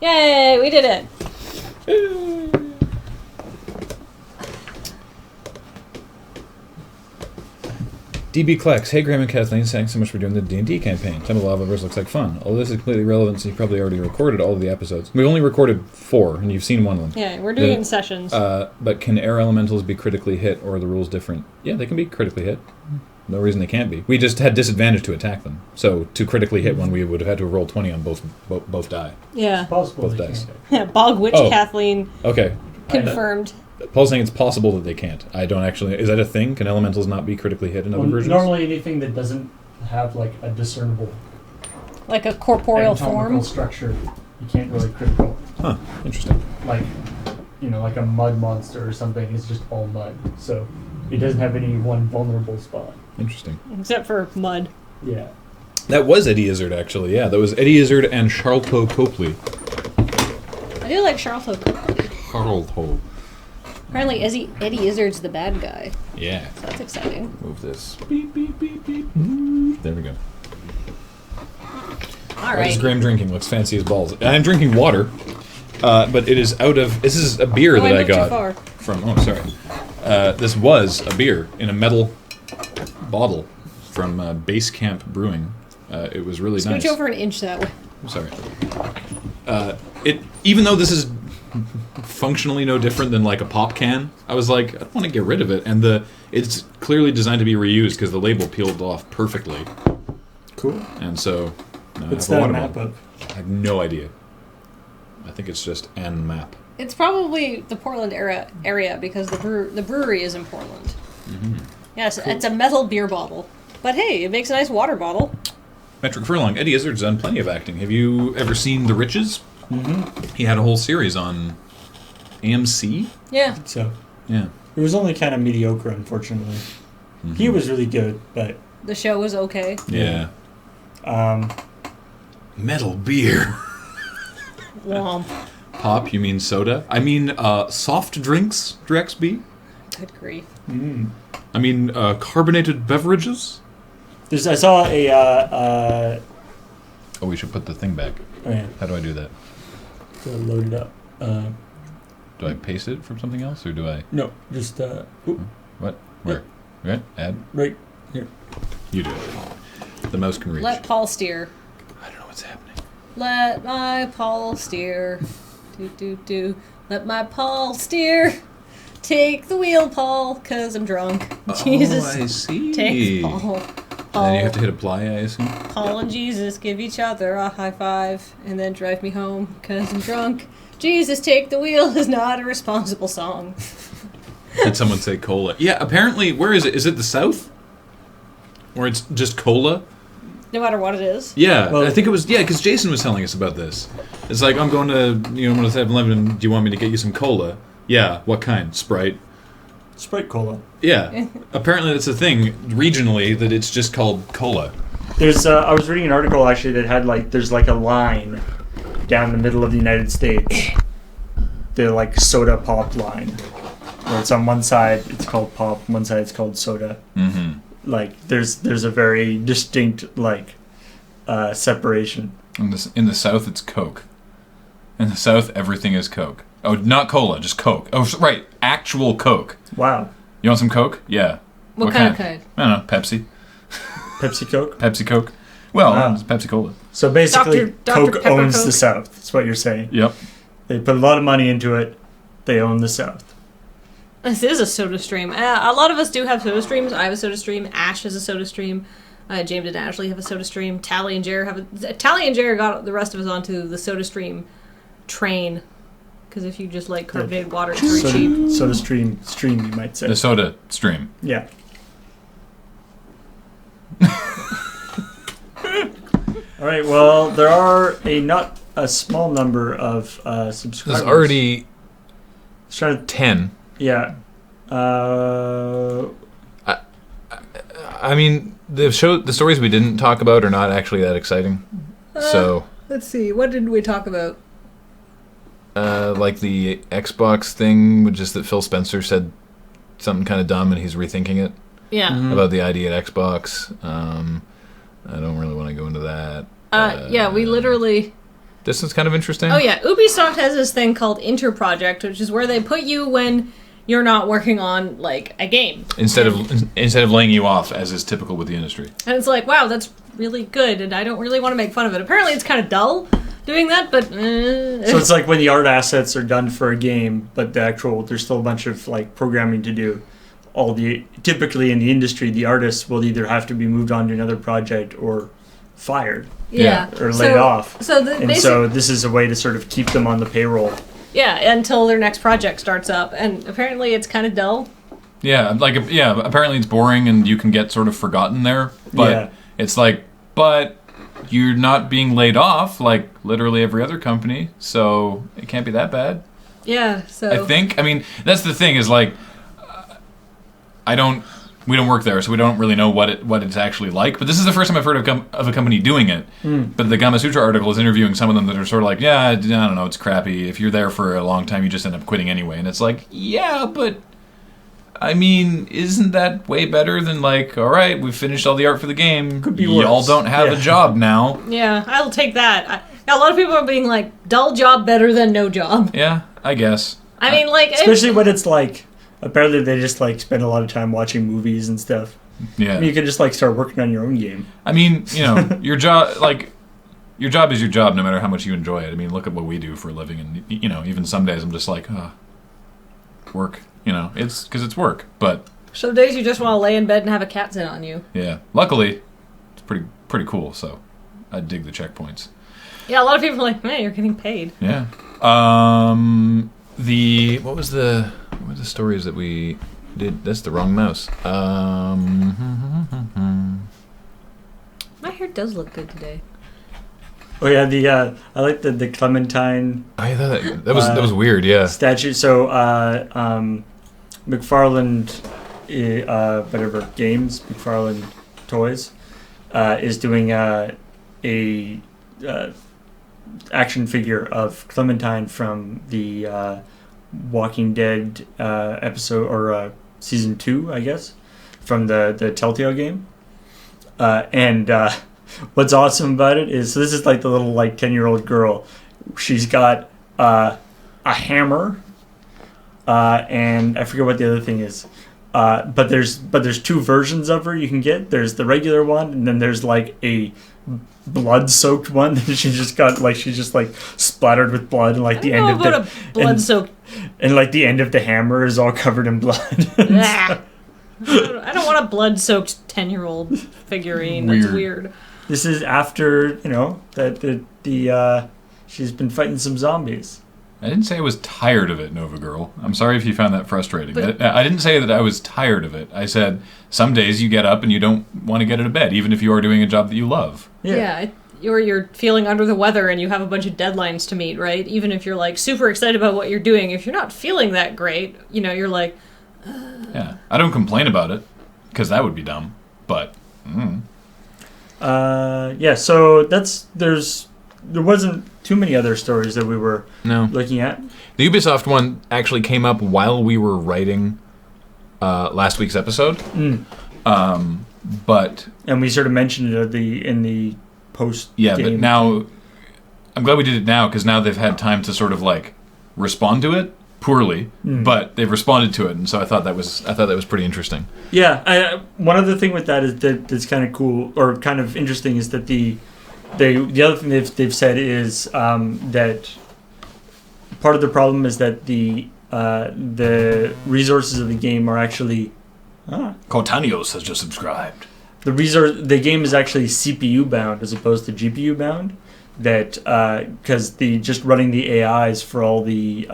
Yay, we did it! DB Klex, hey Graham and Kathleen, thanks so much for doing the D&D campaign. Temple of Lavaverse looks like fun. Although this is completely irrelevant, so you probably already recorded all of the episodes. We've only recorded 4, and you've seen one of them. Yeah, we're doing it in sessions. But can air elementals be critically hit, or are the rules different? Yeah, they can be critically hit. No reason they can't be. We just had disadvantage to attack them. So to critically hit one, we would have had to roll 20 on both die. Yeah. It's possible Both they dice. can't. Yeah, Bog Witch Kathleen Okay. confirmed. Paul's saying it's possible that they can't. I don't actually... Is that a thing? Can elementals not be critically hit in other versions? Normally anything that doesn't have like a discernible Like a corporeal anatomical form. structure, you can't really critical. Huh. Interesting. Like, like a mud monster or something is just all mud. So it doesn't have any one vulnerable spot. Interesting. Except for mud. Yeah. That was Eddie Izzard, actually. Yeah, that was Eddie Izzard and Charlton Copley. I do like Charlton Copley. Charlton. Apparently Eddie Izzard's the bad guy. Yeah. So that's exciting. Move this. Beep, beep, beep, beep. There we go. Alright. What is Graham drinking? Looks fancy as balls. I'm drinking water, but it is out of... This is a beer that I moved too got far. from... Oh, sorry. This was a beer in a metal bottle from Base Camp Brewing. It was really nice. Scooch over an inch that way. I'm sorry. Even though this is functionally no different than like a pop can, I was like, I don't want to get rid of it. And it's clearly designed to be reused because the label peeled off perfectly. Cool. And so now What's I have a that water map bottle. of? I have no idea. I think it's just an map. It's probably the Portland area because the brewery is in Portland. Mm-hmm. Yes, It's a metal beer bottle. But hey, it makes a nice water bottle. Metric Furlong. Eddie Izzard's done plenty of acting. Have you ever seen The Riches? Mm-hmm. He had a whole series on AMC. Yeah. So Yeah. it was only kind of mediocre, unfortunately. Mm-hmm. He was really good, but The show was okay. Yeah. um, Metal beer. Womp. Pop, you mean soda? I mean soft drinks, Drexby. Good grief. I mean carbonated beverages. I saw a Oh, we should put the thing back. oh yeah, How do I do that? load it up. Do I paste it from something else, or do I... No, just What? Where? Right? Add? right here. You do it. The mouse can reach. Let Paul steer. I don't know what's happening. Let my Paul steer. Do. Let my Paul steer. Take the wheel, Paul, 'cause I'm drunk. Jesus. Oh, I see. Take Paul. And then you have to hit apply, I assume? Paul and Jesus give each other a high five and then drive me home 'cause I'm drunk. Jesus, take the wheel is not a responsible song. Did someone say cola? Yeah, apparently, where is it? Is it the South? Or it's just cola? No matter what it is. Yeah, Well- I think it was, because Jason was telling us about this. It's like, I'm going to 7-Eleven, do you want me to get you some cola? Yeah, what kind? Sprite? Sprite Cola. Yeah, apparently that's a thing, regionally, that it's just called cola. There's I was reading an article actually that had there's a line down the middle of the United States, the soda pop line, where it's on one side it's called pop, one side it's called soda. Mm-hmm. There's a very distinct separation. In the South, it's Coke. In the South, everything is Coke. Oh, not cola, just Coke. Oh, right, actual Coke. Wow. You want some Coke? Yeah. What kind of Coke? I don't know, Pepsi. Pepsi Coke. Pepsi Coke. Well, Wow. it's Pepsi Cola. So basically, Dr. Coke Pepper owns Coke. the South. That's what you're saying. Yep. They put a lot of money into it. They own the South. This is a soda stream. A lot of us do have soda streams. I have a soda stream. Ash has a soda stream. James and Ashley have a soda stream. Tally and Jer got the rest of us onto the soda stream train. Because if you just like carbonated water, it's very cheap. Soda stream, you might say. The soda stream. Yeah. All right. Well, there are not a small number of subscribers. There's already Trying to, 10. yeah. I mean, the stories we didn't talk about are not actually that exciting. So, Let's see. What did we talk about? like the Xbox thing, which is that Phil Spencer said something kind of dumb and he's rethinking it Yeah. about the ID at Xbox. I don't really want to go into that. Yeah, we literally... This is kind of interesting. Oh yeah, Ubisoft has this thing called Interproject, which is where they put you when you're not working on like a game. Instead of laying you off, as is typical with the industry. And it's like, wow, that's really good, and I don't really want to make fun of it. Apparently, it's kind of dull doing that, but so it's like when the art assets are done for a game, but there's still a bunch of like programming to do. Typically in the industry, the artists will either have to be moved on to another project or fired. Yeah. Or laid off. So this is a way to sort of keep them on the payroll. Yeah, until their next project starts up, and apparently it's kind of dull. Yeah, apparently it's boring and you can get sort of forgotten there, but it's like, but you're not being laid off like literally every other company, so it can't be that bad. Yeah, so I mean, that's the thing is like, we don't work there, so we don't really know what it's actually like. But this is the first time I've heard of a company doing it. But the Gamasutra article is interviewing some of them that are sort of like, yeah, I don't know, it's crappy. If you're there for a long time, you just end up quitting anyway. And it's like, yeah, but I mean, isn't that way better than like, all right, we've finished all the art for the game. Could be worse. Y'all don't have a job now. Yeah, I'll take that. A lot of people are being like, dull job better than no job. Yeah, I guess. I mean, like, especially when it's like. Apparently, they just like spend a lot of time watching movies and stuff. Yeah, I mean, you could just like start working on your own game. I mean, you know, your job is your job, no matter how much you enjoy it. I mean, look at what we do for a living, and you know, even some days I'm just like, work. You know, it's because it's work. But some days you just want to lay in bed and have a cat sit on you. Yeah, luckily, it's pretty cool. So, I dig the checkpoints. Yeah, a lot of people are like, man, you're getting paid. Yeah. What were the stories that we did? That's the wrong mouse. My hair does look good today. Oh yeah, I like the Clementine. I thought that was weird. Yeah. Statue. So McFarlane, whatever games, McFarlane Toys, is doing a action figure of Clementine from the Walking Dead episode or season 2, I guess, from the Telltale game. And what's awesome about it is, so this is like the little like 10-year-old girl. She's got a hammer, and I forget what the other thing is. But there's two versions of her you can get. There's the regular one, and then there's like a blood-soaked one that she's just like splattered with blood, and like the end of the blood-soaked, and like the end of the hammer is all covered in blood. I don't want a blood-soaked 10-year-old figurine. Weird. That's weird. This is after that she's been fighting some zombies. I didn't say I was tired of it, Nova Girl. I'm sorry if you found that frustrating. I didn't say that I was tired of it. I said some days you get up and you don't want to get out of bed, even if you are doing a job that you love. Yeah, or you're feeling under the weather and you have a bunch of deadlines to meet, right? Even if you're like super excited about what you're doing, if you're not feeling that great, you know, you're like... Yeah, I don't complain about it, because that would be dumb, but... Yeah, so there wasn't too many other stories that we were looking at. The Ubisoft one actually came up while we were writing last week's episode. But and we sort of mentioned it in the post. Yeah, but now I'm glad we did it now, because now they've had time to sort of like respond to it poorly, but they've responded to it, and so I thought that was pretty interesting. Yeah, one other thing with that is that's kind of cool or kind of interesting is that the other thing they've said is that part of the problem is that the resources of the game are actually Cortanios has just subscribed. The game is actually CPU bound as opposed to GPU bound. That because just running the AIs for all the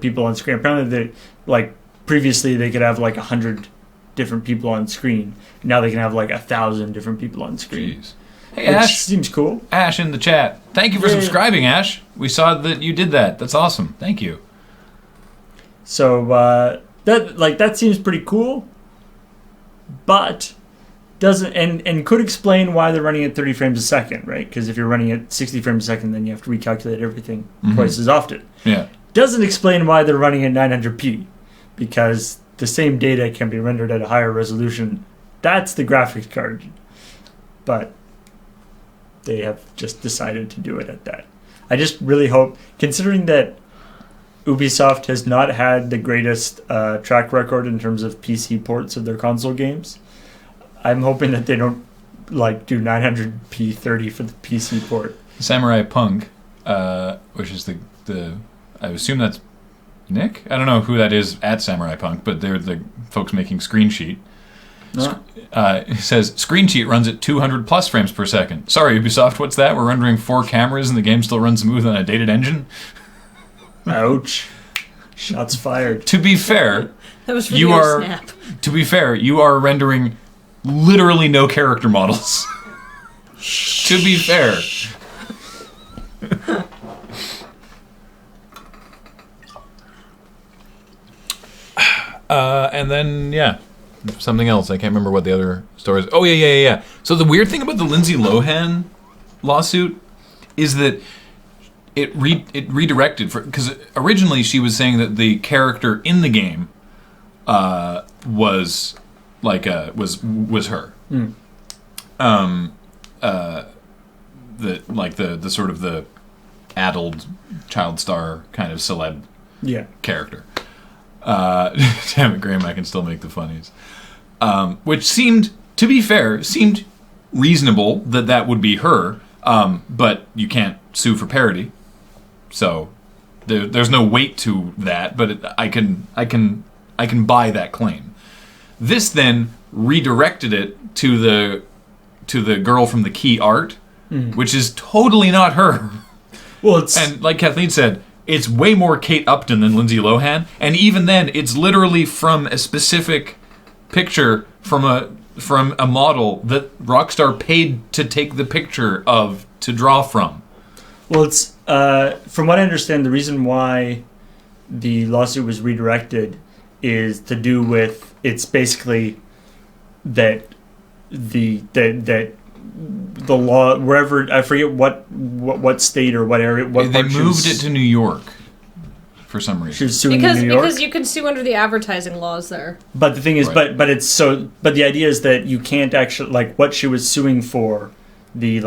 people on screen. Apparently, like previously they could have like 100 different people on screen. Now they can have like 1,000 different people on screen. Jeez. Hey, Ash. Seems cool. Ash in the chat. Thank you for subscribing, Ash. We saw that you did that. That's awesome. Thank you. So that seems pretty cool, but doesn't and could explain why they're running at 30 frames a second, right? Because if you're running at 60 frames a second, then you have to recalculate everything twice as often. Yeah. Doesn't explain why they're running at 900p, because the same data can be rendered at a higher resolution. That's the graphics card. But they have just decided to do it at that. I just really hope, considering that Ubisoft has not had the greatest track record in terms of PC ports of their console games, I'm hoping that they don't like do 900p 30 for the PC port. Samurai Punk, which is the I assume that's Nick? I don't know who that is at Samurai Punk, but they're the folks making Screen Sheet. It says, Screen Sheet runs at 200 plus frames per second. Sorry, Ubisoft, what's that? We're rendering 4 cameras and the game still runs smooth on a dated engine? Ouch. Shots fired. To be fair, that was snap. To be fair, you are rendering literally no character models. To be fair. And then, yeah, something else. I can't remember what the other story is. Oh, yeah. So the weird thing about the Lindsay Lohan lawsuit is that it redirected because originally she was saying that the character in the game was was her. The sort of the addled child star kind of celeb character. Damn it, Graham, I can still make the funnies. Which seemed, to be fair, reasonable that would be her, but you can't sue for parody. So there's no weight to that, but I can buy that claim. This then redirected it to the girl from the Key Art, which is totally not her. Well, and like Kathleen said, it's way more Kate Upton than Lindsay Lohan, and even then, it's literally from a specific picture from a model that Rockstar paid to take the picture of to draw from. Well, it's from what I understand, the reason why the lawsuit was redirected is to do with it's basically that the law wherever I forget what state or what area they moved it to New York for some reason. She was suing in New York? Because you can sue under the advertising laws there. But the thing is, right. but the idea is that you can't actually what she was suing for, the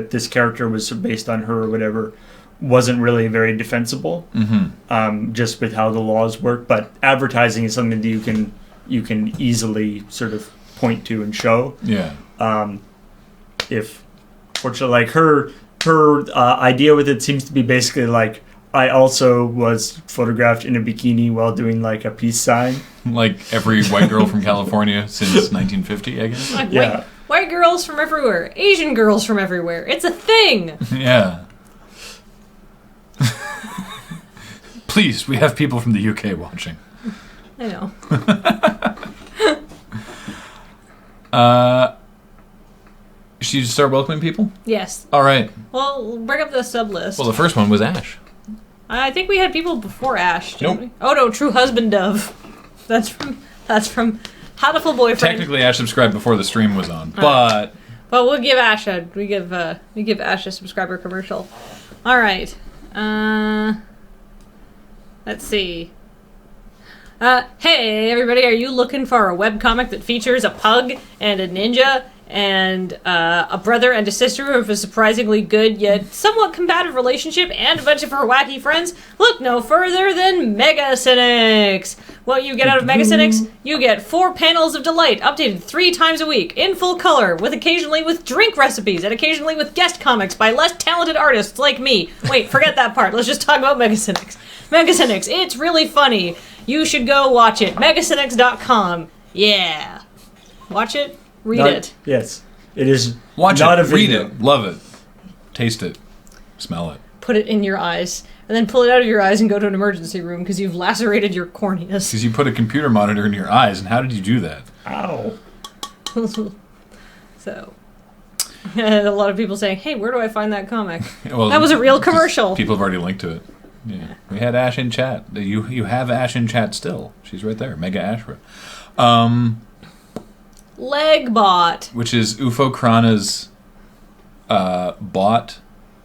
this character was based on her or whatever, wasn't really very defensible. Just with how the laws work. But advertising is something that you can easily sort of point to and show. Yeah. If fortunately, like her idea with it seems to be basically like, I also was photographed in a bikini while doing like a peace sign. Like every white girl from California since 1950, I guess. Like yeah. White girls from everywhere. Asian girls from everywhere. It's a thing. Yeah. Please, we have people from the UK watching. I know. Should you start welcoming people? Yes. All right. Well, bring up the sub list. Well, the first one was Ash. I think we had people before Ash, didn't Nope. we? Oh no, True Husband Dove. That's from Hatful Boyfriend. Technically, Ash subscribed before the stream was on, but Well, we'll give Ash we give Ash a subscriber commercial. All right. Let's see. Hey everybody, are you looking for a webcomic that features a pug and a ninja and a brother and a sister of a surprisingly good yet somewhat combative relationship and a bunch of her wacky friends? Look no further than Mega Cynics! What you get out of Mega Cynics? You get 4 panels of delight, updated 3 times a week, in full color, with occasionally with drink recipes, and occasionally with guest comics by less talented artists like me. Wait, forget that part. Let's just talk about Mega Cynics. Mega Cynics, it's really funny. You should go watch it. Megacynics.com. Yeah. Watch it. Read it. Yes. It is watch not it, a video. read it, love it, taste it, smell it. Put it in your eyes. And then pull it out of your eyes and go to an emergency room because you've lacerated your corneas. Because you put a computer monitor in your eyes, and how did you do that? Ow. So, a lot of people saying, hey, where do I find that comic? Well, that was a real commercial. People have already linked to it. Yeah. We had Ash in chat. You have Ash in chat still. She's right there. Mega Ashra. Legbot. Which is Ufo Krana's bot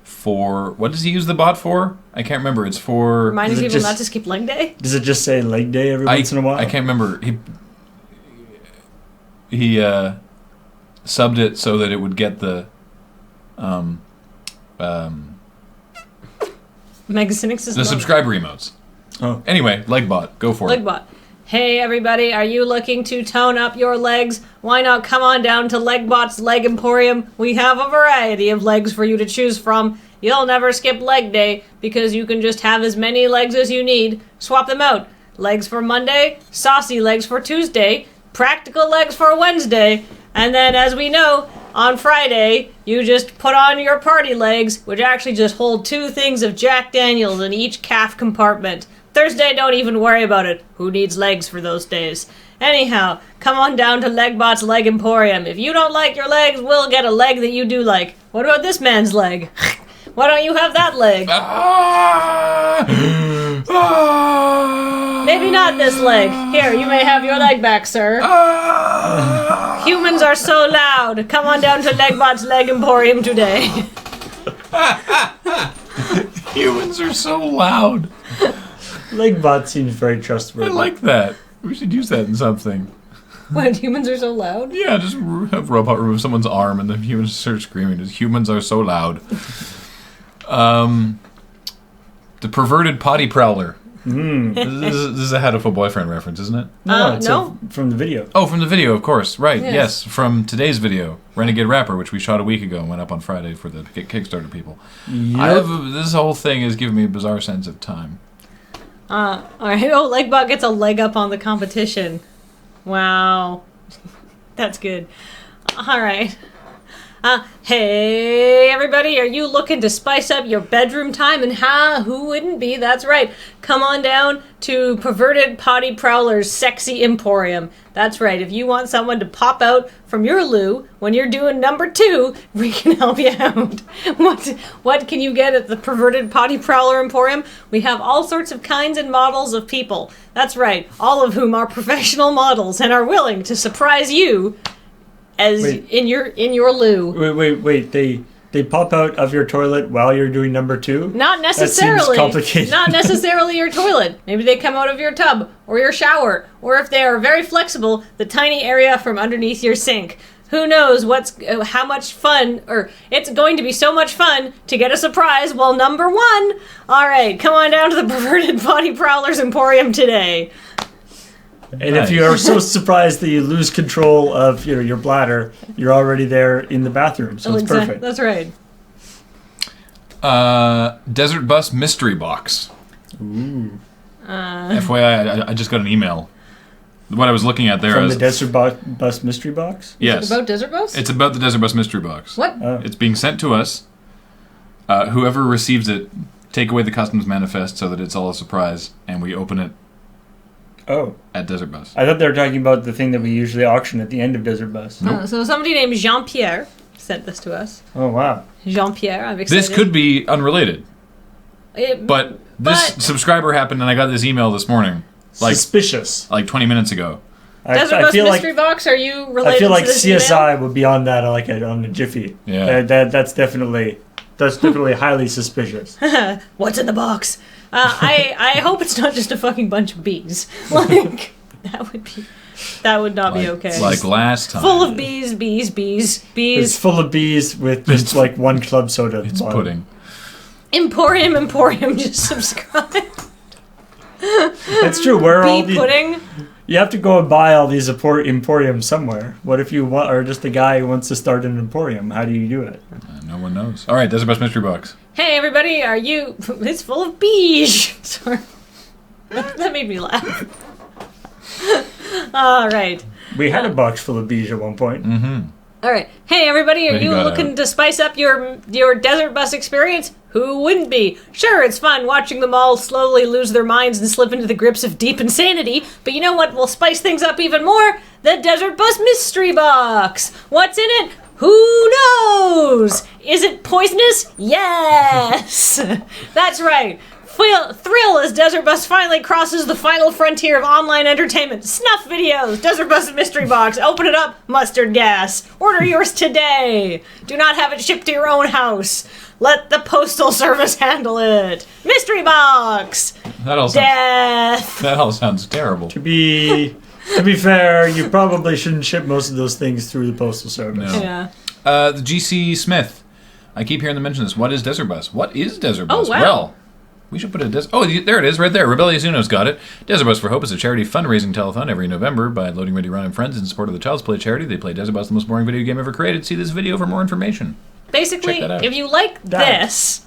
for... What does he use the bot for? I can't remember. It's for... Reminding people not to skip leg day? Does it just say leg day every once in a while? I can't remember. subbed it so that it would get the Mega Cynics is the subscriber emotes. Oh. Anyway, Legbot, go for it. Legbot. Hey everybody, are you looking to tone up your legs? Why not come on down to Legbot's Leg Emporium? We have a variety of legs for you to choose from. You'll never skip leg day because you can just have as many legs as you need. Swap them out. Legs for Monday, saucy legs for Tuesday, practical legs for Wednesday, and then as we know, on Friday, you just put on your party legs, which actually just hold 2 things of Jack Daniels in each calf compartment. Thursday, don't even worry about it. Who needs legs for those days? Anyhow, come on down to Legbot's Leg Emporium. If you don't like your legs, we'll get a leg that you do like. What about this man's leg? Why don't you have that leg? Maybe not this leg. Here, you may have your leg back, sir. Humans are so loud. Come on down to Legbot's Leg Emporium today. Humans are so loud. Legbot seems very I trustworthy. like that. We should use that in something. What, humans are so loud? Yeah, just have robot remove someone's arm and the humans start screaming. Just, humans are so loud. The perverted potty prowler. This is a Hatoful Boyfriend reference, isn't it? No. From the video. Oh, from the video, of course. Right, Yes. yes. From today's video, Renegade Rapper, which we shot a week ago and went up on Friday for the Kickstarter people. This whole thing has given me a bizarre sense of time. Alright, Legbot gets a leg up on the competition. Wow. That's good. Alright. Hey everybody, are you looking to spice up your bedroom time? And who wouldn't be? That's right. Come on down to Perverted Potty Prowler's Sexy Emporium. That's right. If you want someone to pop out from your loo when you're doing number 2, we can help you out. What can you get at the Perverted Potty Prowler Emporium? We have all sorts of kinds and models of people. That's right. All of whom are professional models and are willing to surprise you in your loo. Wait. They pop out of your toilet while you're doing number 2? Not necessarily. That seems complicated. Not necessarily your toilet. Maybe they come out of your tub or your shower, or if they are very flexible, the tiny area from underneath your sink. Who knows how much fun, or it's going to be so much fun to get a surprise while number 1. All right, come on down to the Perverted Potty Prowlers Emporium today. And if you are so surprised that you lose control of your bladder, you're already there in the bathroom, so it's perfect. That's right. Desert Bus Mystery Box. Ooh. FYI, I just got an email. What I was looking at there From is the Desert Bus Mystery Box? Yes. Is it about Desert Bus? It's about the Desert Bus Mystery Box. What? It's being sent to us. Whoever receives it, take away the customs manifest so that it's all a surprise, and we open it at Desert Bus. I thought they were talking about the thing that we usually auction at the end of Desert Bus. Nope. So somebody named Jean-Pierre sent this to us. Oh, wow. Jean-Pierre, I'm excited. This could be unrelated, but this subscriber happened, and I got this email this morning. Suspicious. Like 20 minutes ago. Desert Bus Mystery Box, are you related I feel like to this CSI email? would be on that on a jiffy. Yeah. That's definitely highly suspicious. What's in the box? I hope it's not just a fucking bunch of bees. Like, that would not be okay. Like last time. Full of bees. It's full of bees with just like one club soda. It's pudding. Emporium, just subscribe. It's true. Where are all Bee these? pudding? You have to go and buy all these emporiums somewhere. What if you are just a guy who wants to start an emporium? How do you do it? No one knows. All right, Desert Bus Mystery Box. Hey everybody, are you... It's full of bees. Sorry. That made me laugh. All right. We had a box full of bees at one point. Mm-hmm. All right. Hey everybody, are But he you got looking out. to spice up your Desert Bus experience? Who wouldn't be? Sure, it's fun watching them all slowly lose their minds and slip into the grips of deep insanity, but you know what will spice things up even more? The Desert Bus Mystery Box! What's in it? Who knows? Is it poisonous? Yes! That's right. Thrill as Desert Bus finally crosses the final frontier of online entertainment. Snuff videos, Desert Bus Mystery Box, open it up, mustard gas. Order yours today. Do not have it shipped to your own house. Let the postal service handle it. Mystery Box. That all Death. That all sounds terrible. To be To be fair, you probably shouldn't ship most of those things through the postal service. No. Yeah. The GC Smith. I keep hearing them mention this. What is Desert Bus? What is Desert Bus? Oh, wow. Well, we should put a there it is, right there. Rebellious Uno's got it. Desert Bus for Hope is a charity fundraising telethon every November by Loading Ready Ron and Friends in support of the Child's Play charity. They play Desert Bus, the most boring video game ever created. See this video for more information. Basically, Check that out. if you like this,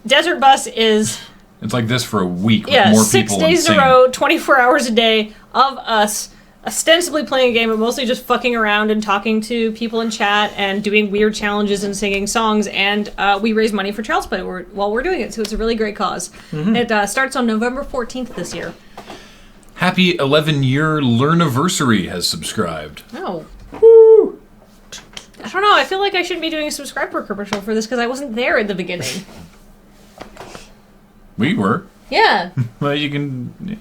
Desert Bus is It's like this for a week with more 6 people days in and a row, 24 hours a day of us ostensibly playing a game, but mostly just fucking around and talking to people in chat and doing weird challenges and singing songs. And we raise money for Child's Play while we're doing it, so it's a really great cause. Mm-hmm. It starts on November 14th this year. Happy 11-year Learniversary has subscribed. Oh. Woo! I don't know, I feel like I shouldn't be doing a subscriber commercial for this because I wasn't there at the beginning. We were. Yeah. Well, you can... Yeah.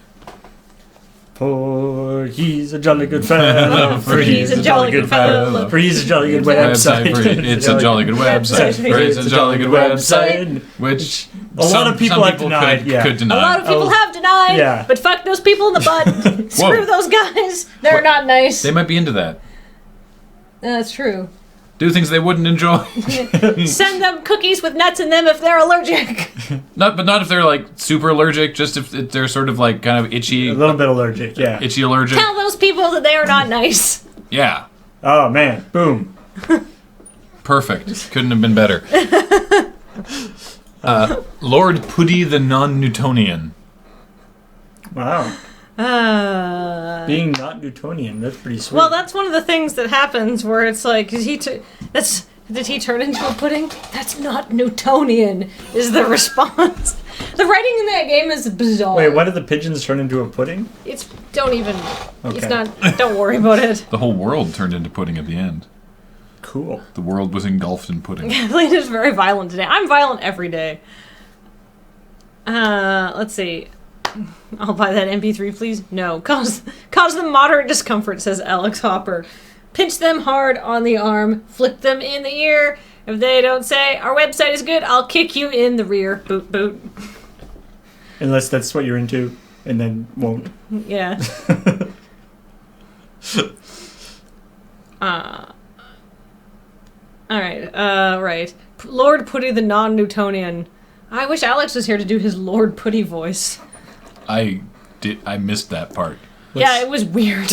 For he's a jolly good fellow. For he's a jolly good fellow. For he's a jolly good website. It's a jolly good website. For it's a jolly good website. Which a lot of people have denied. Could deny. A lot of people have denied. Yeah. But fuck those people in the butt. Screw those guys. They're not nice. They might be into that. That's true. Do things they wouldn't enjoy. Send them cookies with nuts in them if they're allergic. Not if they're like super allergic. Just if they're sort of like kind of itchy. A little bit allergic, yeah. Itchy allergic. Tell those people that they are not nice. Yeah. Oh man, boom. Perfect. Couldn't have been better. Lord Putty the Non-Newtonian. Wow. Being not Newtonian, that's pretty sweet. Well, that's one of the things that happens where it's like, did he turn into a pudding? That's not Newtonian, is the response. The writing in that game is bizarre. Wait, what did the pigeons turn into a pudding? Don't worry about it. The whole world turned into pudding at the end. Cool. The world was engulfed in pudding. Kathleen is very violent today. I'm violent every day. Let's see. I'll buy that MP3, please. No. Cause them moderate discomfort, says Alex Hopper. Pinch them hard on the arm. Flick them in the ear. If they don't say, our website is good, I'll kick you in the rear. Boot, boot. Unless that's what you're into, and then won't. Yeah. Alright, right. Lord Putty the Non-Newtonian. I wish Alex was here to do his Lord Putty voice. I missed that part. Yeah, it was weird.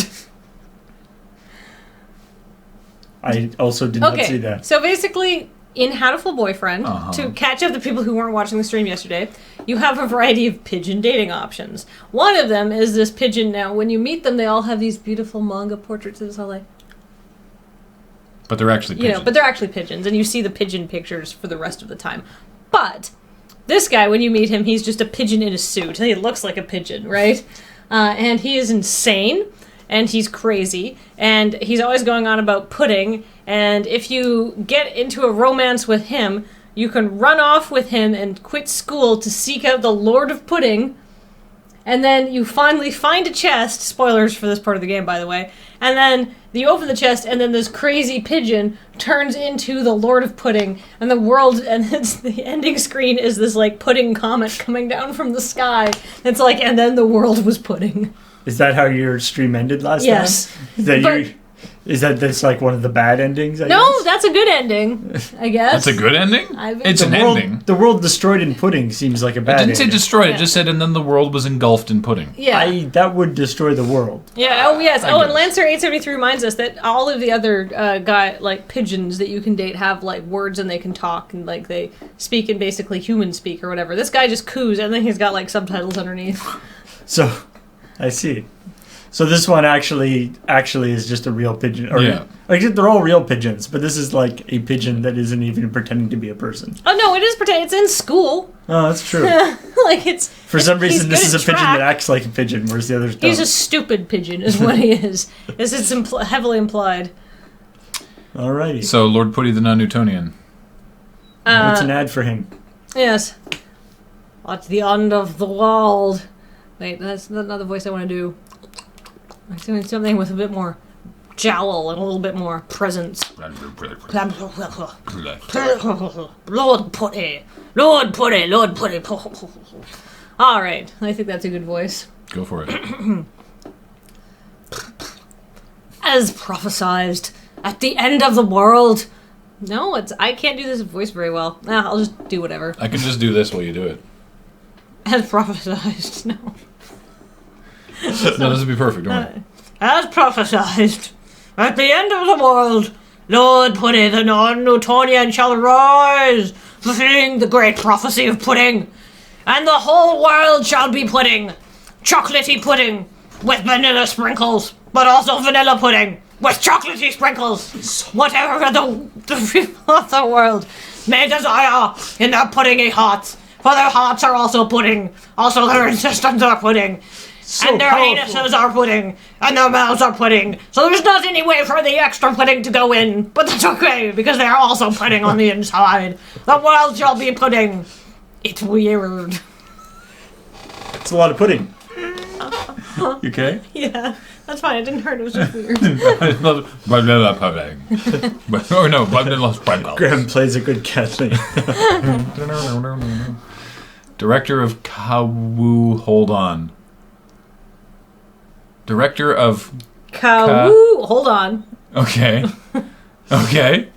I also did not see that. So basically, in How to Fool Boyfriend, to catch up the people who weren't watching the stream yesterday, you have a variety of pigeon dating options. One of them is this pigeon. Now, when you meet them, they all have these beautiful manga portraits. It's all like... But they're actually pigeons. But they're actually pigeons, and you see the pigeon pictures for the rest of the time. But... this guy, when you meet him, he's just a pigeon in a suit. He looks like a pigeon, right? And he is insane, and he's crazy, and he's always going on about pudding, and if you get into a romance with him, you can run off with him and quit school to seek out the Lord of Pudding, and then you finally find a chest, spoilers for this part of the game, by the way, and then you open the chest, and then this crazy pigeon turns into the Lord of Pudding, and the world, and the ending screen is this, like, pudding comet coming down from the sky. It's like, and then the world was pudding. Is that how your stream ended last yes. time? Is that that's like one of the bad endings? I no, guess? That's a good ending, I guess. That's a good ending? It's an ending. The world destroyed in pudding seems like a bad ending. It didn't say destroyed, it just said, and then the world was engulfed in pudding. Yeah. That would destroy the world. Yeah, oh yes. And Lancer873 reminds us that all of the other pigeons that you can date have, like, words and they can talk, and, like, they speak in basically human speak or whatever. This guy just coos, and then he's got, like, subtitles underneath. So, I see. So this one actually is just a real pigeon. Like, they're all real pigeons, but this is like a pigeon that isn't even pretending to be a person. Oh no, it is pretending. It's in school. Oh, that's true. Like it's. For some reason, this is a pigeon that acts like a pigeon, whereas the others don't. He's a stupid pigeon, is what he is. As it's heavily implied. Alrighty. So Lord Putty the Non-Newtonian. What's an ad for him? Yes. At the end of the world. Wait, that's not the voice I want to do. I'm doing something with a bit more jowl and a little bit more presence. Lord Putty. Lord Putty. Lord Putty. Alright, I think that's a good voice. Go for it. as prophesized, at the end of the world. No, I can't do this voice very well. I'll just do whatever. I can just do this while you do it. As prophesized, no. No, this would be perfect, don't worry. As prophesized, at the end of the world, Lord Pudding, the non-Newtonian, shall rise, fulfilling the great prophecy of pudding. And the whole world shall be pudding. Chocolatey pudding with vanilla sprinkles, but also vanilla pudding with chocolatey sprinkles. Whatever the people of the world may desire in their puddingy hearts, for their hearts are also pudding. Also their intestines are pudding. So and their powerful. anuses are pudding, and their mouths are pudding. So there's not any way for the extra pudding to go in, but that's okay, because they are also pudding on the inside. The world shall be pudding. It's weird. It's a lot of pudding. You okay? Yeah, that's fine. It didn't hurt. It was just weird. Vanilla pudding. Or no, vanilla sprinkles. Graham plays a good Kathleen. Director of Kawu. Hold on. Director of. Hold on. Okay. Okay.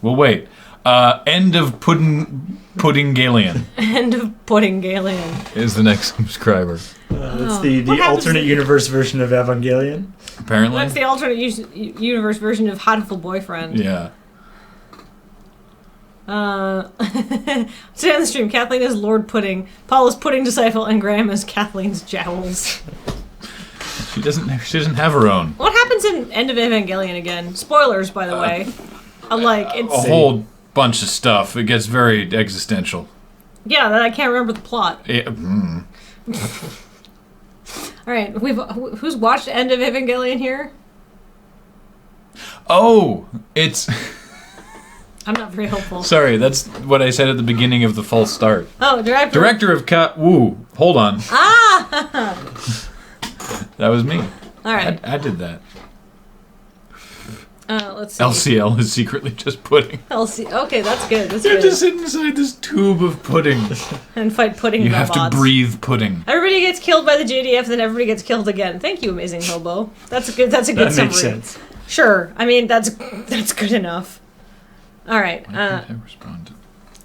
Well, wait. End of Pudding Galian End of Pudding Galian. is the next subscriber. That's the What happens alternate to- universe version of Evangelion. Apparently. That's the alternate universe version of Hatful Boyfriend. Yeah. Today on the stream, Kathleen is Lord Pudding, Paul is Pudding Disciple, and Graham is Kathleen's Jowls. She doesn't have her own. What happens in End of Evangelion again? Spoilers, by the way. A whole bunch of stuff. It gets very existential. Yeah, I can't remember the plot. All right, who's watched End of Evangelion here? Oh, it's... I'm not very helpful. Sorry, that's what I said at the beginning of the false start. Oh, Director of Woo. Hold on. Ah! That was me. All right. I did that. Let's see. LCL is secretly just pudding. Okay, that's good. That's You have to good. sit inside this tube of pudding. And fight pudding You robots. have to breathe pudding. Everybody gets killed by the JDF, then everybody gets killed again. Thank you, Amazing Hobo. That's a good. That's a good That summary. makes sense. Sure. I mean, that's good enough. All right. Why can't I respond to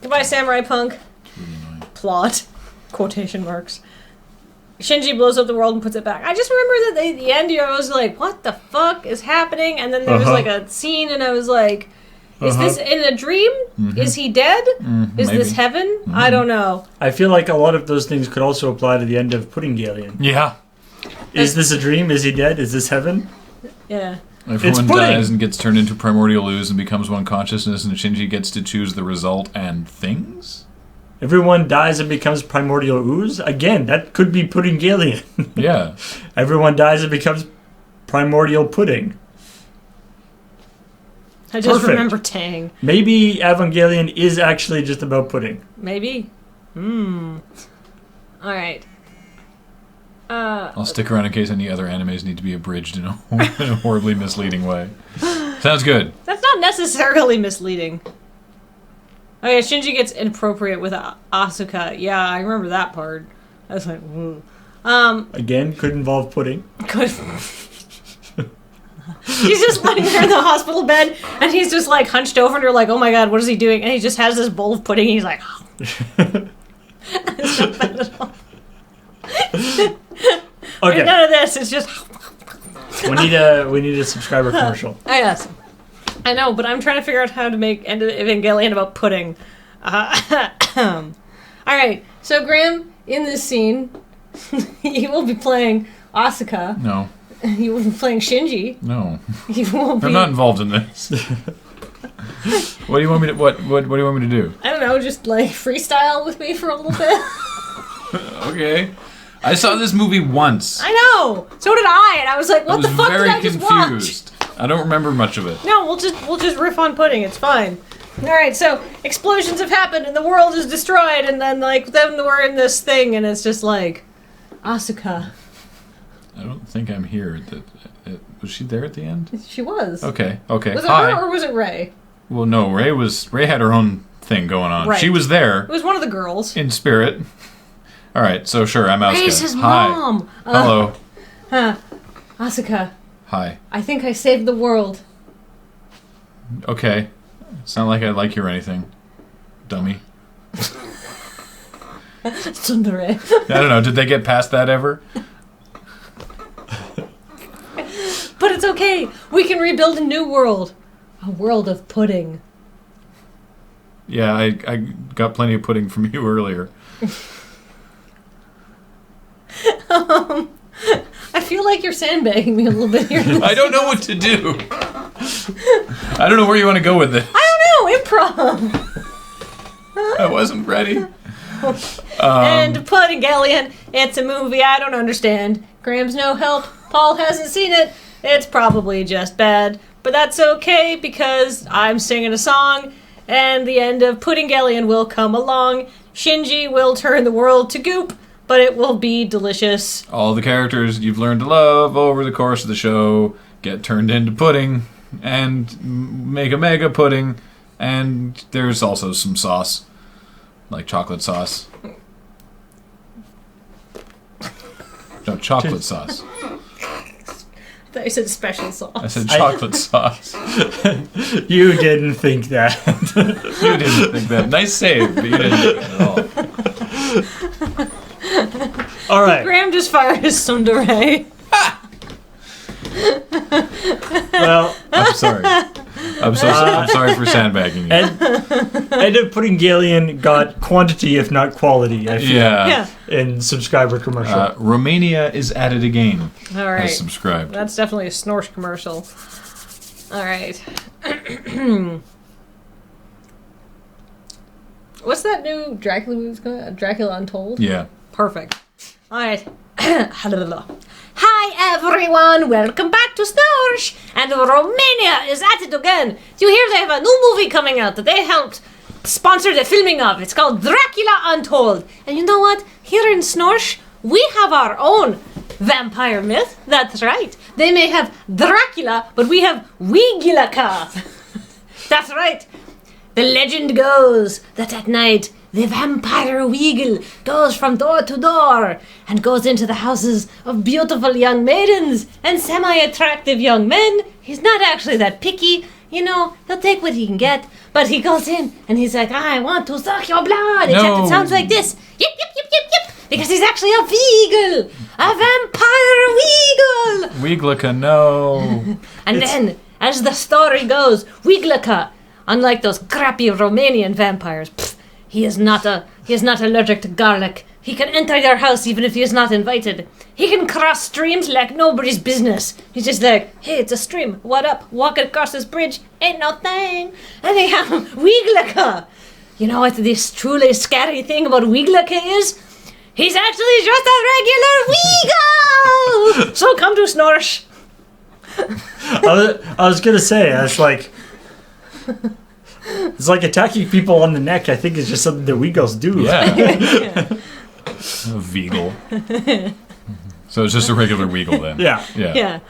Goodbye, Samurai Punk. it's really annoying. Plot. Quotation marks. Shinji blows up the world and puts it back. I just remember that at the end, I was like, what the fuck is happening? And then there was like a scene, and I was like, is this in a dream? Mm-hmm. Is he dead? Is maybe. this heaven? I don't know. I feel like a lot of those things could also apply to the end of Pudding Galian. Yeah. Is this a dream? Is he dead? Is this heaven? Yeah. Everyone pudding! dies and gets turned into primordial ooze and becomes one consciousness, and Shinji gets to choose the result and things? Everyone dies and becomes primordial ooze? Again, that could be Pudding Galian. Yeah. Everyone dies and becomes primordial pudding. I just Perfect. remember Tang. Maybe Evangelion is actually just about pudding. Maybe. All right. I'll stick around in case any other animes need to be abridged in a horribly misleading way. Sounds good. That's not necessarily misleading. Okay, Shinji gets inappropriate with Asuka. Yeah, I remember that part. I was like, whoa. Again, could involve pudding. Good. She's just laying there in the hospital bed, and he's just like hunched over, and you're like, oh my god, what is he doing? And he just has this bowl of pudding, and he's like, it's not bad at all. Okay, None of this, it's just, we need a subscriber commercial. yes. I know, but I'm trying to figure out how to make End of Evangelion about pudding. Alright, so Graham, in this scene, you will be playing Asuka. No. You will be playing Shinji. No. You won't be... I'm not involved in this. What do you want me to what do you want me to do? I don't know, just like freestyle with me for a little bit. Okay. I saw this movie once. I know! So did I, and I was like, what the fuck did I just watch? confused. I don't remember much of it. No, we'll just riff on pudding, it's fine. Alright, so explosions have happened and the world is destroyed, and then we're in this thing, and it's just like, Asuka. I don't think I'm here. Was she there at the end? She was. Okay. Was it Hi. her or was it Ray? Well, no. Ray had her own thing going on. Right. She was there It was one of the girls. in spirit. All right. So sure, I'm Asuka. Ray's his Hi. mom! Hello. Asuka. Hi. I think I saved the world. Okay. It's not like I like you or anything. Dummy. Tsundere. I don't know. Did they get past that ever? But it's okay. We can rebuild a new world. A world of pudding. Yeah, I got plenty of pudding from you earlier. I feel like you're sandbagging me a little bit here. I don't know what to do. I don't know where you want to go with this. I don't know. Improv. I wasn't ready. And Pudding Galleon. It's a movie I don't understand. Graham's no help. Paul hasn't seen it. It's probably just bad. But that's okay because I'm singing a song. And the end of Pudding Galleon will come along. Shinji will turn the world to goop. But it will be delicious. All the characters you've learned to love over the course of the show get turned into pudding and make a mega pudding. And there's also some sauce, like chocolate sauce. No, chocolate sauce. I thought you said special sauce. I said chocolate sauce. You didn't think that. You didn't think that. Nice save, but you didn't think that at all. All right. Graham just fired his tsundere. Well, I'm sorry. I'm sorry for sandbagging you. End of Pudding Galleon got quantity, if not quality, I feel, Yeah. in subscriber commercial. Romania is at it again. All right. Has subscribed. That's definitely a Snorsh commercial. All right. What's that new Dracula movie called? Dracula Untold? Yeah. Perfect. All right. Hi, everyone. Welcome back to Snorsh. And Romania is at it again. You hear they have a new movie coming out that they helped sponsor the filming of. It's called Dracula Untold. And you know what? Here in Snorsh, we have our own vampire myth. That's right. They may have Dracula, but we have Weigilaka. That's right. The legend goes that at night, the vampire Weagle goes from door to door and goes into the houses of beautiful young maidens and semi-attractive young men. He's not actually that picky. You know, he'll take what he can get. But he goes in and he's like, I want to suck your blood. Except No. it sounds like this. Yip, yip, yip, yip, yip. Because he's actually a Weagle. A vampire Weagle. Weaglika, no. And then, as the story goes, Weaglika, unlike those crappy Romanian vampires, he is not allergic to garlic. He can enter your house even if he is not invited. He can cross streams like nobody's business. He's just like, hey, it's a stream. What up? Walking across this bridge ain't no thing. And they have Weaglika. You know what this truly scary thing about Weaglika is? He's actually just a regular Weagle. So come to Snorsh. I was gonna say, it's like attacking people on the neck. I think is just something that Weagles do. Yeah. A Weagle. So it's just a regular Weagle then. Yeah. Yeah. Yeah.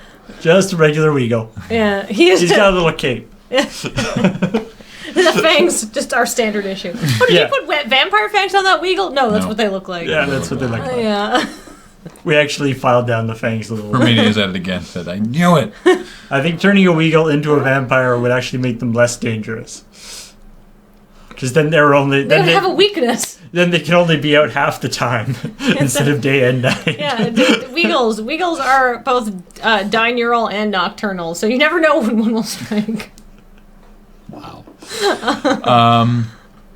Just a regular Weagle. Yeah. He's got a little cape. The fangs, just our standard issue. Oh, did you put vampire fangs on that Weagle? No, that's No. what they look like. Yeah, that's what they look like. Yeah. We actually filed down the fangs a little. Romania is at it again. Said, I knew it. I think turning a Weagle into a vampire would actually make them less dangerous. Because then they're only They would have a weakness. then they can only be out half the time instead of day and night. Yeah, Weagles. Weagles are both diurnal and nocturnal, so you never know when one will strike. Wow.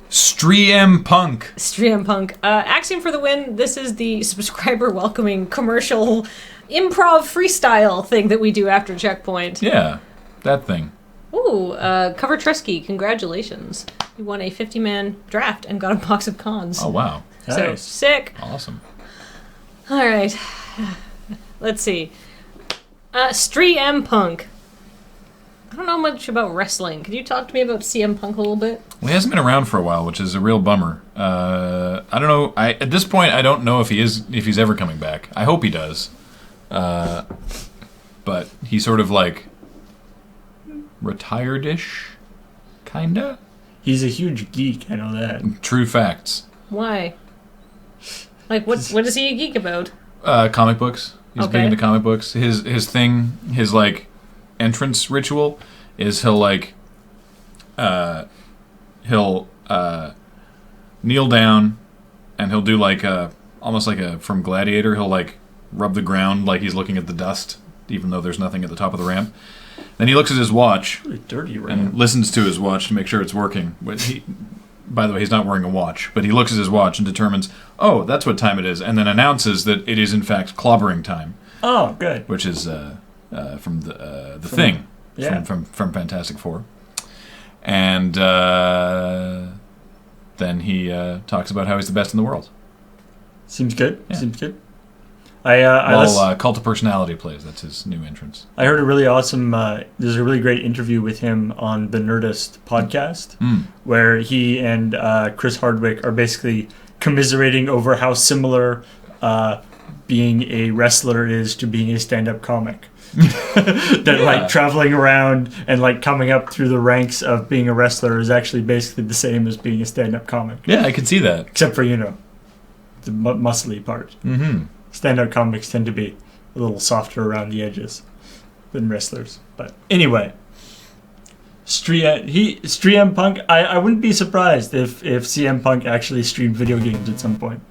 Stream Punk. Stream Punk. Axiom for the win. This is the subscriber welcoming commercial improv freestyle thing that we do after Checkpoint. Yeah, that thing. Ooh, Cover Tresky, congratulations. You won a 50-man draft and got a box of cons. Oh, wow. So, Nice. sick. Awesome. All right. Let's see. Stream Punk. I don't know much about wrestling. Could you talk to me about CM Punk a little bit? Well, he hasn't been around for a while, which is a real bummer. I don't know. At this point, I don't know if he's ever coming back. I hope he does. But he's sort of like retired-ish, kinda. He's a huge geek, I know that. True facts. Why? Like, what is he a geek about? Comic books. He's big into comic books. His thing, his like entrance ritual is he'll kneel down and he'll do like almost like a from Gladiator. He'll like rub the ground like he's looking at the dust, even though there's nothing at the top of the ramp. Then he looks at his watch, really dirty ramp, and listens to his watch to make sure it's working. By the way, he's not wearing a watch, but he looks at his watch and determines, oh, that's what time it is, and then announces that it is in fact clobbering time. Oh, good. Which is from the Thing, from Fantastic Four, and then he talks about how he's the best in the world. Seems good. Yeah. Seems good. Cult of Personality plays. That's his new entrance. I heard a really awesome. There's a really great interview with him on the Nerdist podcast, where he and Chris Hardwick are basically commiserating over how similar being a wrestler is to being a stand-up comic. Like traveling around and like coming up through the ranks of being a wrestler is actually basically the same as being a stand-up comic. Yeah, I can see that. Except for the muscly part. Mm-hmm. Stand-up comics tend to be a little softer around the edges than wrestlers. But anyway, CM Punk, I wouldn't be surprised if CM Punk actually streamed video games at some point.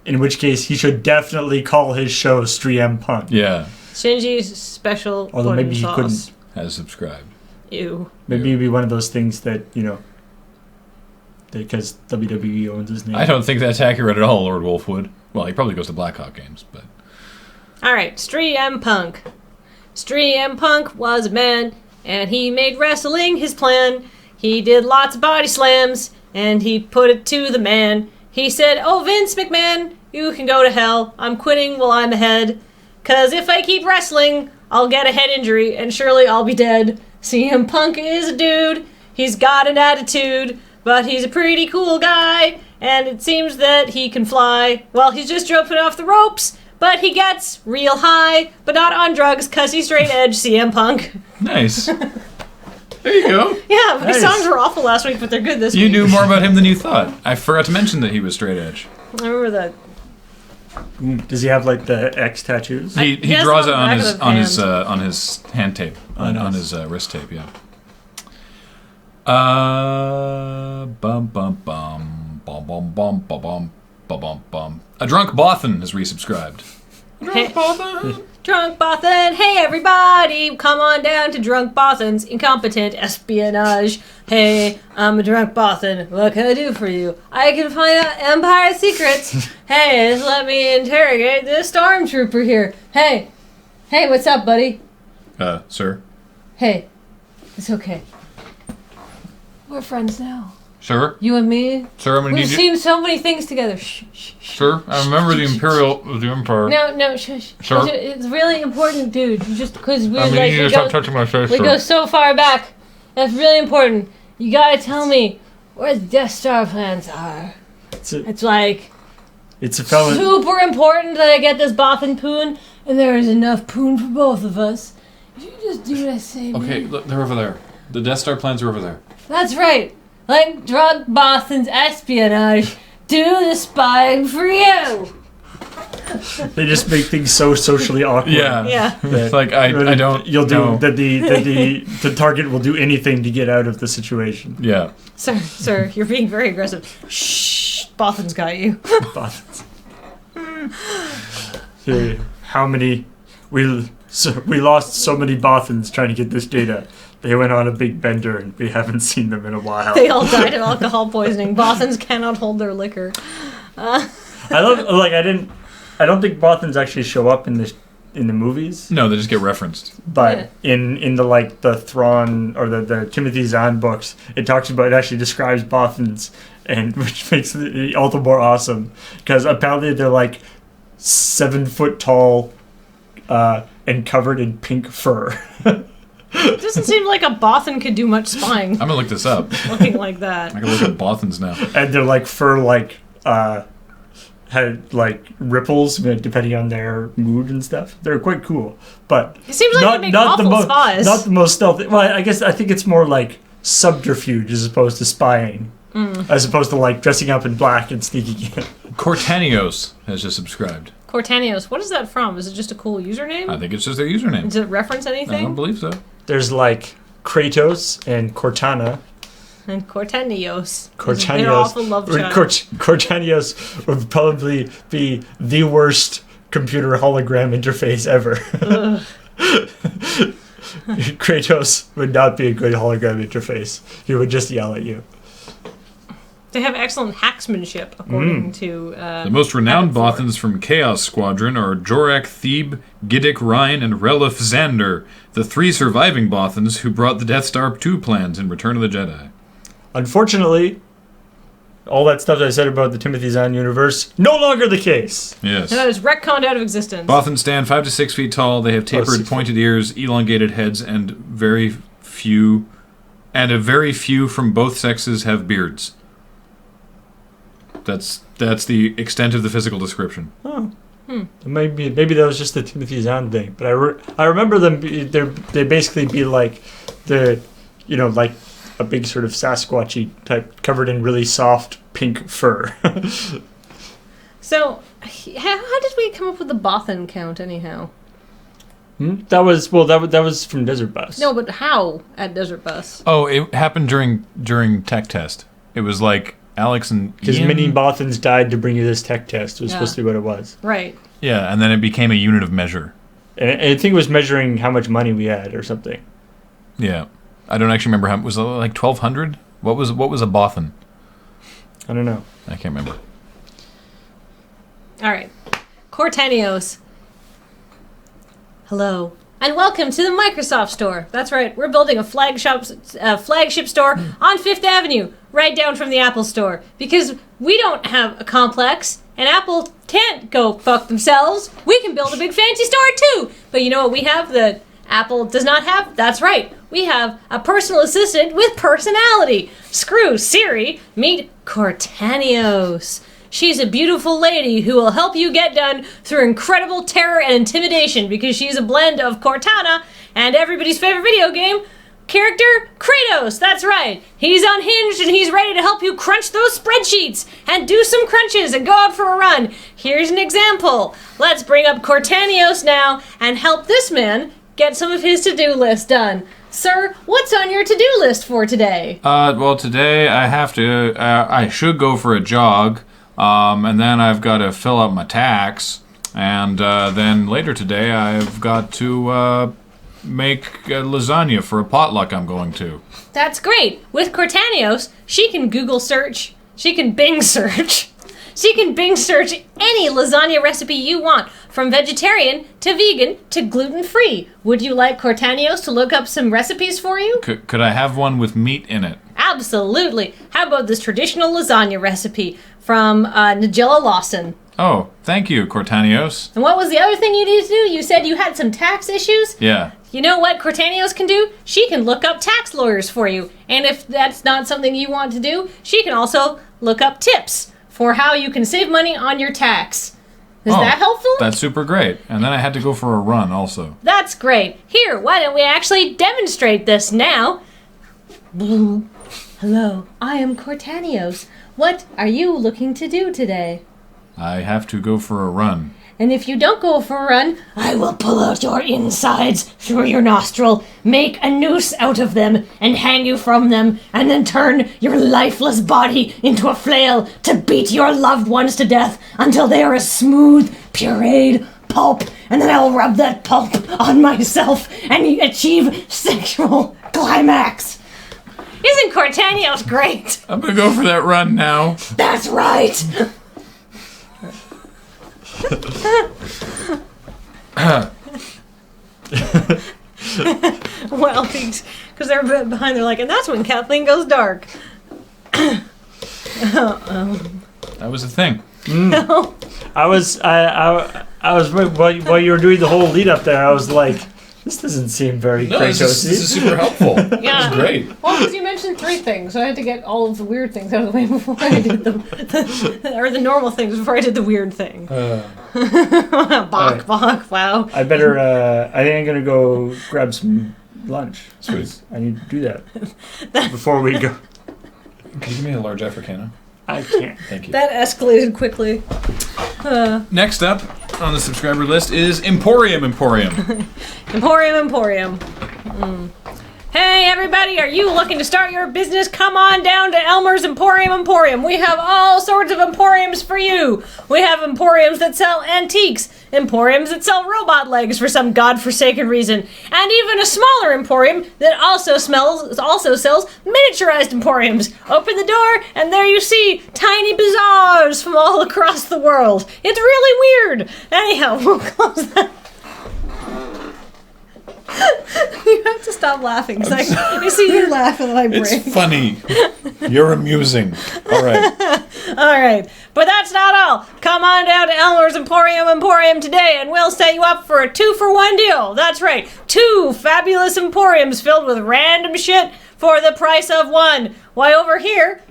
In which case, he should definitely call his show CM Punk. Yeah. Shinji's special Although maybe he sauce. couldn't. Has subscribed. Ew. Maybe it'd be one of those things that, because WWE owns his name. I don't think that's accurate at all, Lord Wolfwood. Well, he probably goes to Blackhawk games, but... Alright, CM Punk. CM Punk was a man, and he made wrestling his plan. He did lots of body slams, and he put it to the man. He said, oh, Vince McMahon, you can go to hell. I'm quitting while I'm ahead. 'Cause if I keep wrestling, I'll get a head injury, and surely I'll be dead. CM Punk is a dude. He's got an attitude, but he's a pretty cool guy. And it seems that he can fly. Well, he's just jumping off the ropes, but he gets real high, but not on drugs, 'cause he's straight edge CM Punk. Nice. There you go. Yeah, but Nice. his songs were awful last week, but they're good this week. You knew more about him than you thought. I forgot to mention that he was straight edge. I remember that. Does he have like the X tattoos? He has draws it it on the back of the on his hand tape, Oh, nice. on his wrist tape. Yeah. Bum bum bum bum bum bum bum bum bum bum bum. A drunk Bothan has resubscribed. Hey, Drunk Bothan, hey everybody, come on down to Drunk Bothan's Incompetent Espionage. Hey, I'm a Drunk Bothan, what can I do for you? I can find out Empire secrets. Hey, just let me interrogate this stormtrooper here. Hey, what's up, buddy? Sir. Hey, it's okay. We're friends now. Sir. You and me. Sir, I'm gonna We've need you. seen so many things together. Shh. Sir, I remember the Empire. No, shush. Sure. It's really important, dude. Just because we I mean, like you we just go, stop touching my face, we sir. go so far back. That's really important. You gotta tell me where the Death Star plans are. It's like It's a felon. super important that I get this Bothan poon, and there is enough poon for both of us. If you just do what I say, Okay, man. look, they're over there. The Death Star plans are over there. That's right. Like drunk Bothan's espionage, do the spying for you. They just make things so socially awkward. Yeah. It's like I don't. You'll do know. that. The target will do anything to get out of the situation. Yeah. Sir, you're being very aggressive. Shh, Bothan's got you. Hey, how many? We lost so many Bothans trying to get this data. They went on a big bender, and we haven't seen them in a while. They all died of alcohol poisoning. Bothans cannot hold their liquor. I don't think Bothans actually show up in the movies, No, they just get referenced. but in the Thrawn or the Timothy Zahn books, it actually describes Bothans, and which makes it all the more awesome because apparently they're like 7 foot tall, and covered in pink fur. It doesn't seem like a Bothan could do much spying I'm gonna look this up. looking like that. I can look at Bothans now. And they're like fur had like ripples depending on their mood and stuff. They're quite cool, but It seems like they make awful spies. Not the most stealthy. Well, I think it's more like subterfuge as opposed to spying, as opposed to like dressing up in black and sneaking in. Cortanios has just subscribed. Cortanios. What is that from? Is it just a cool username? I think it's just their username. Does it reference I anything? don't believe so. There's like Kratos and Cortana. And Cortanios. Cortanios. They're awful love child. Cortanios would probably be the worst computer hologram interface ever. Kratos would not be a good hologram interface. He would just yell at you. They have excellent hacksmanship, according to... The most renowned Bothans from Chaos Squadron are Jorak, Thebe, Giddick, Ryan, and Relif Xander, the 3 surviving Bothans who brought the Death Star 2 plans in Return of the Jedi. Unfortunately, all that stuff that I said about the Timothy Zahn universe, no longer the case. Yes. No, it's retconned out of existence. Bothans stand 5 to 6 feet tall. They have tapered, pointed ears, elongated heads, and very few from both sexes have beards. That's the extent of the physical description. Oh. Maybe that was just the Timothy Zahn thing, but I remember them. They basically be like like a big sort of Sasquatchy type, covered in really soft pink fur. So, how did we come up with the Bothan count anyhow? That was from Desert Bus. No, but how at Desert Bus? Oh, it happened during tech test. It was like Alex and because Ian. many Bothans died to bring you this tech test. It was supposed to be what it was. Right. Yeah, and then it became a unit of measure. And I think it was measuring how much money we had or something. Yeah, I don't actually remember how. Was it like 1,200? What was a Bothan? I don't know. I can't remember. All right. Cortanios. Hello. And welcome to the Microsoft Store. That's right. We're building a flagship store on 5th Avenue, right down from the Apple Store. Because we don't have a complex, and Apple can't go fuck themselves. We can build a big fancy store too. But you know what we have that Apple does not have? That's right. We have a personal assistant with personality. Screw Siri. Meet Cortanios. She's a beautiful lady who will help you get done through incredible terror and intimidation because she's a blend of Cortana and everybody's favorite video game character, Kratos. That's right. He's unhinged and he's ready to help you crunch those spreadsheets and do some crunches and go out for a run. Here's an example. Let's bring up Cortanios now and help this man get some of his to-do list done. Sir, what's on your to-do list for today? Well, today I should go for a jog. And then I've got to fill out my tax, and then later today I've got to make lasagna for a potluck I'm going to. That's great. With Cortanios, she can Google search, she can Bing search, any lasagna recipe you want, from vegetarian to vegan to gluten-free. Would you like Cortanios to look up some recipes for you? Could I have one with meat in it? Absolutely. How about this traditional lasagna recipe from Nigella Lawson? Oh, thank you, Cortanios. And what was the other thing you needed to do? You said you had some tax issues? Yeah. You know what Cortanios can do? She can look up tax lawyers for you. And if that's not something you want to do, she can also look up tips for how you can save money on your tax. Is that helpful? That's super great. And then I had to go for a run also. That's great. Here, why don't we actually demonstrate this now? Hello, I am Cortanios. What are you looking to do today? I have to go for a run. And if you don't go for a run, I will pull out your insides through your nostril, make a noose out of them, and hang you from them, and then turn your lifeless body into a flail to beat your loved ones to death until they are a smooth, pureed pulp, and then I will rub that pulp on myself and achieve sexual climax. Isn't Cortanios great? I'm gonna go for that run now. That's right! Well, because they're behind, they're like, and that's when Kathleen goes dark. That was the thing. No. I was while you were doing the whole lead up there, I was like, this doesn't seem very This Kratosy. is super helpful. Yeah. This is great. Well, because you mentioned 3 things, so I had to get all of the weird things out of the way before I did the normal things before I did the weird thing. Bach, wow. I better, I think I'm going to go grab some lunch. Sweet. I need to do that before we go. Can you give me a large Africana? I can't. Thank you. That escalated quickly. Next up, on the subscriber list is Emporium. Emporium. Hey everybody, are you looking to start your business? Come on down to Elmer's Emporium. We have all sorts of emporiums for you. We have emporiums that sell antiques, emporiums that sell robot legs for some godforsaken reason, and even a smaller emporium that also sells miniaturized emporiums. Open the door and there you see tiny bazaars from all across the world. It's really weird. Anyhow, we'll close that. You have to stop laughing because I see you laugh and then I break. It's funny. You're amusing. All right. All right. But that's not all. Come on down to Elmer's Emporium today and we'll set you up for a 2-for-1 deal. That's right. 2 fabulous emporiums filled with random shit for the price of 1. Why, over here,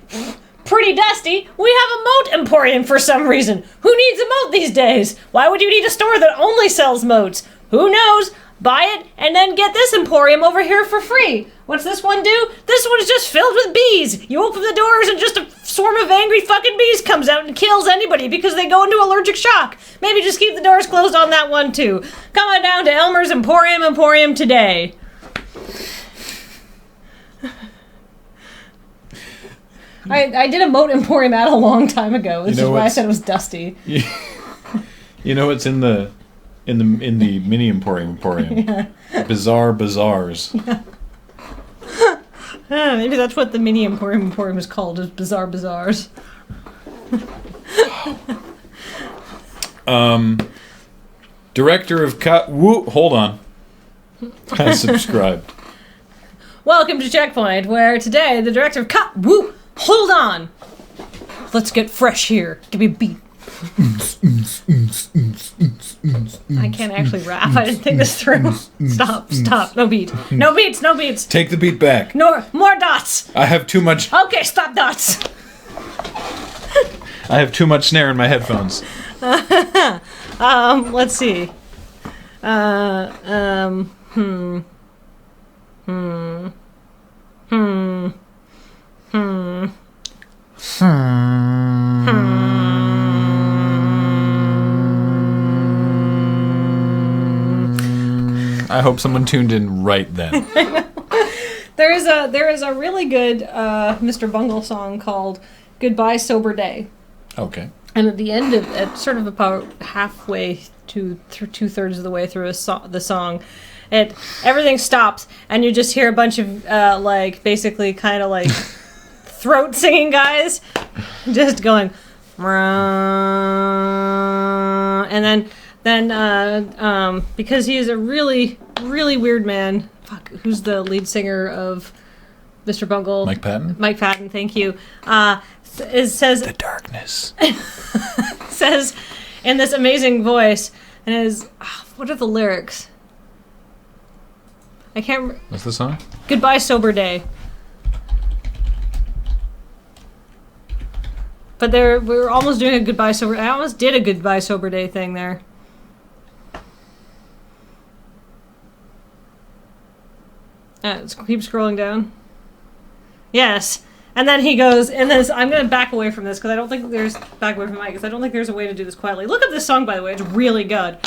pretty dusty, we have a moat emporium for some reason. Who needs a moat these days? Why would you need a store that only sells moats? Who knows? Buy it, and then get this emporium over here for free. What's this one do? This one's just filled with bees. You open the doors and just a swarm of angry fucking bees comes out and kills anybody because they go into allergic shock. Maybe just keep the doors closed on that one too. Come on down to Elmer's Emporium today. I did a moat emporium ad a long time ago, which is why I said it was dusty. You know what's in the mini emporium? Yeah. Bizarre bazaars. Yeah. Maybe that's what the mini emporium is called, is bizarre bazaars. Director of hold on. I subscribed. Welcome to CheckPoint, where today the director of hold on. Let's get fresh here. Give me a beat. I can't actually rap. I didn't think this through. Stop. No beat. No beats. Take the beat back. No, more dots. I have too much. Okay, stop dots. I have too much snare in my headphones. Let's see. I hope someone tuned in right then. There is a really good Mr. Bungle song called "Goodbye Sober Day." Okay. And at the end of it, sort of about halfway to 2/3 of the way through the song, everything stops and you just hear a bunch of basically kind of like throat singing guys just going, and then because he is a really, really weird man. Fuck, who's the lead singer of Mr. Bungle? Mike Patton? Mike Patton, thank you. Says the darkness. Says in this amazing voice, and what are the lyrics? I can't. What's the song? Goodbye Sober Day. But we were almost doing a goodbye sober. I almost did a goodbye sober day thing there. Keep scrolling down. Yes, and then he goes, and then I'm gonna back away from this because I don't think there's back away from Mike because I don't think there's a way to do this quietly. Look at this song, by the way; it's really good.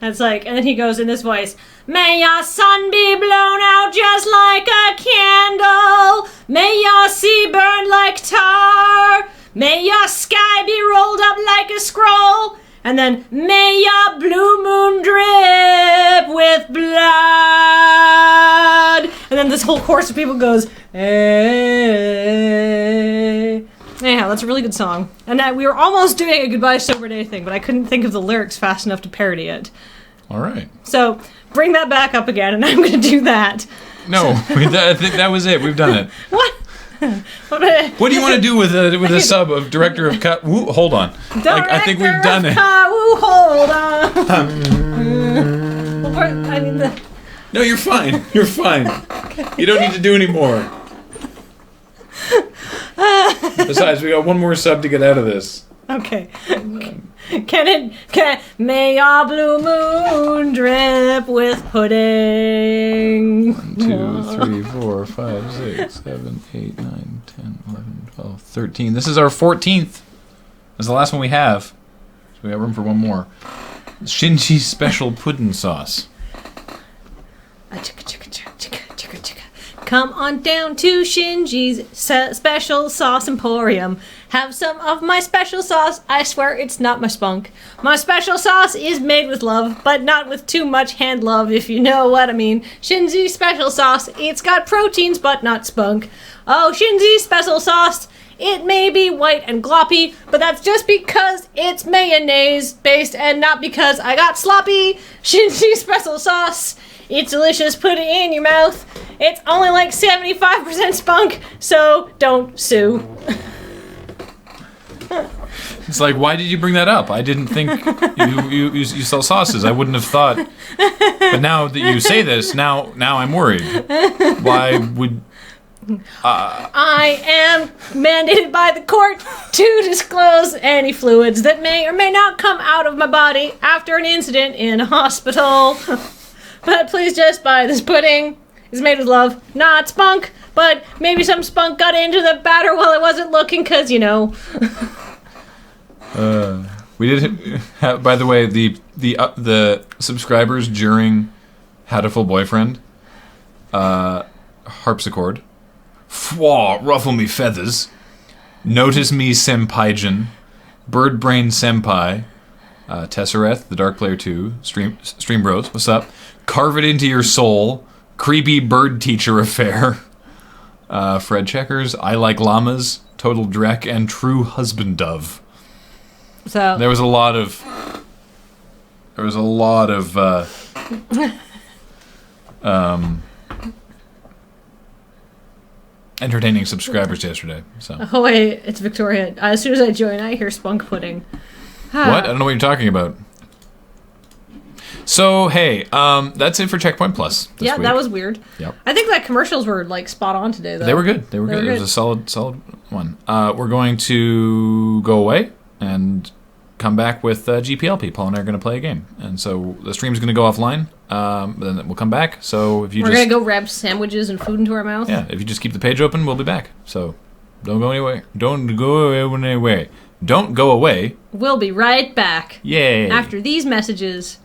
And it's like, and then he goes in this voice: "May your sun be blown out just like a candle. May your sea burn like tar. May your sky be rolled up like a scroll. And then, may your blue moon drip with blood." And then this whole chorus of people goes, "Hey." Anyhow, that's a really good song. And we were almost doing a Goodbye Sober Day thing, but I couldn't think of the lyrics fast enough to parody it. All right. So, bring that back up again, and I'm going to do that. No, I think that was it. We've done it. What? What do you want to do with a sub of director of hold on. I think we've done it. Hold on. No, you're fine. You're fine. Okay. You don't need to do any more. Besides, we got one more sub to get out of this. Okay. May your blue moon drip with pudding. 1, 2, 3, 4, 5, 6, 7, 8, 9, 10, 11, 12, 13. This is our 14th. This is the last one we have. So we got room for one more. Shinji's special pudding sauce. Come on down to Shinji's special sauce emporium. Have some of my special sauce. I swear it's not my spunk. My special sauce is made with love, but not with too much hand love, if you know what I mean. Shinji's special sauce, it's got proteins, but not spunk. Oh, Shinji's special sauce, it may be white and gloppy, but that's just because it's mayonnaise based and not because I got sloppy. Shinji's special sauce, it's delicious, put it in your mouth. It's only like 75% spunk, so don't sue. It's like, why did you bring that up? I didn't think you sell sauces. I wouldn't have thought. But now that you say this, now I'm worried. Why would... I am mandated by the court to disclose any fluids that may or may not come out of my body after an incident in a hospital. But please just buy this pudding. It's made with love, not spunk, but maybe some spunk got into the batter while I wasn't looking, because, you know. We did have, by the way, the subscribers during Had a Full Boyfriend, harpsichord, Fwa, ruffle me feathers, notice me senpaijin, bird brain senpai, Tessereth, the Dark Player 2, Stream Bros, what's up? Carve it into your soul, creepy bird teacher affair, Fred Checkers, I like llamas, Total Drek, and True Husband Dove. So there was a lot of entertaining subscribers yesterday. So oh wait, it's Victoria. As soon as I join, I hear spunk pudding. What? I don't know what you're talking about. So hey, that's it for Checkpoint Plus this yeah, week. that was weird. Yep. I think that commercials were like spot on today, though. They were good. They were good. It was a solid one. We're going to go away and come back with GPLP. Paul and I are going to play a game, and so the stream's going to go offline. But then we'll come back. So if you we're going to go wrap sandwiches and food into our mouth. Yeah, if you just keep the page open, we'll be back. So don't go anywhere. Don't go anywhere. Don't go away. We'll be right back. Yay! After these messages.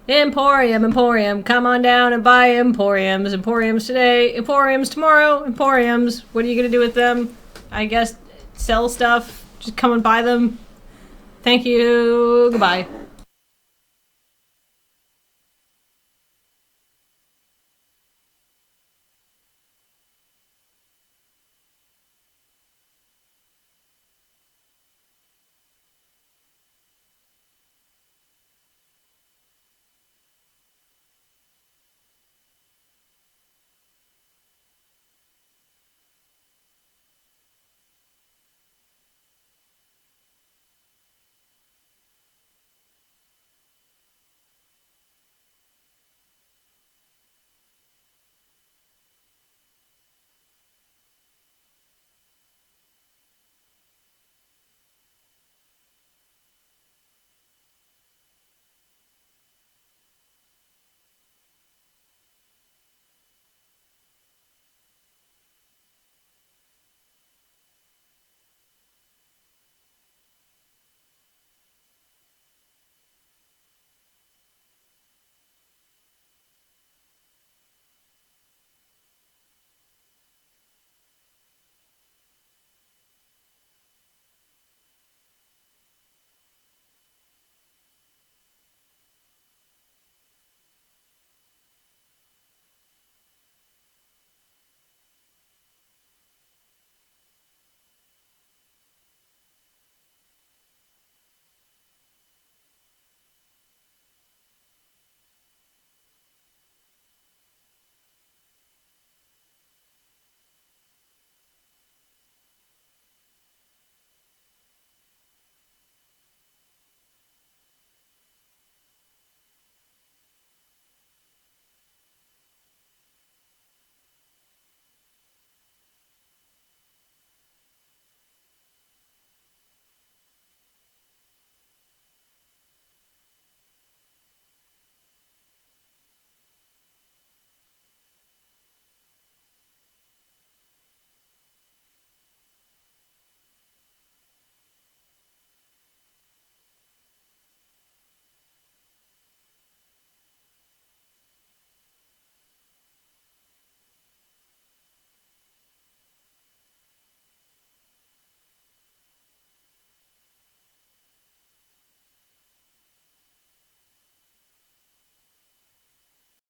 Emporium, come on down and buy Emporiums. Emporiums today, Emporiums tomorrow, Emporiums. What are you going to do with them? I guess sell stuff. Just come and buy them. Thank you. Goodbye.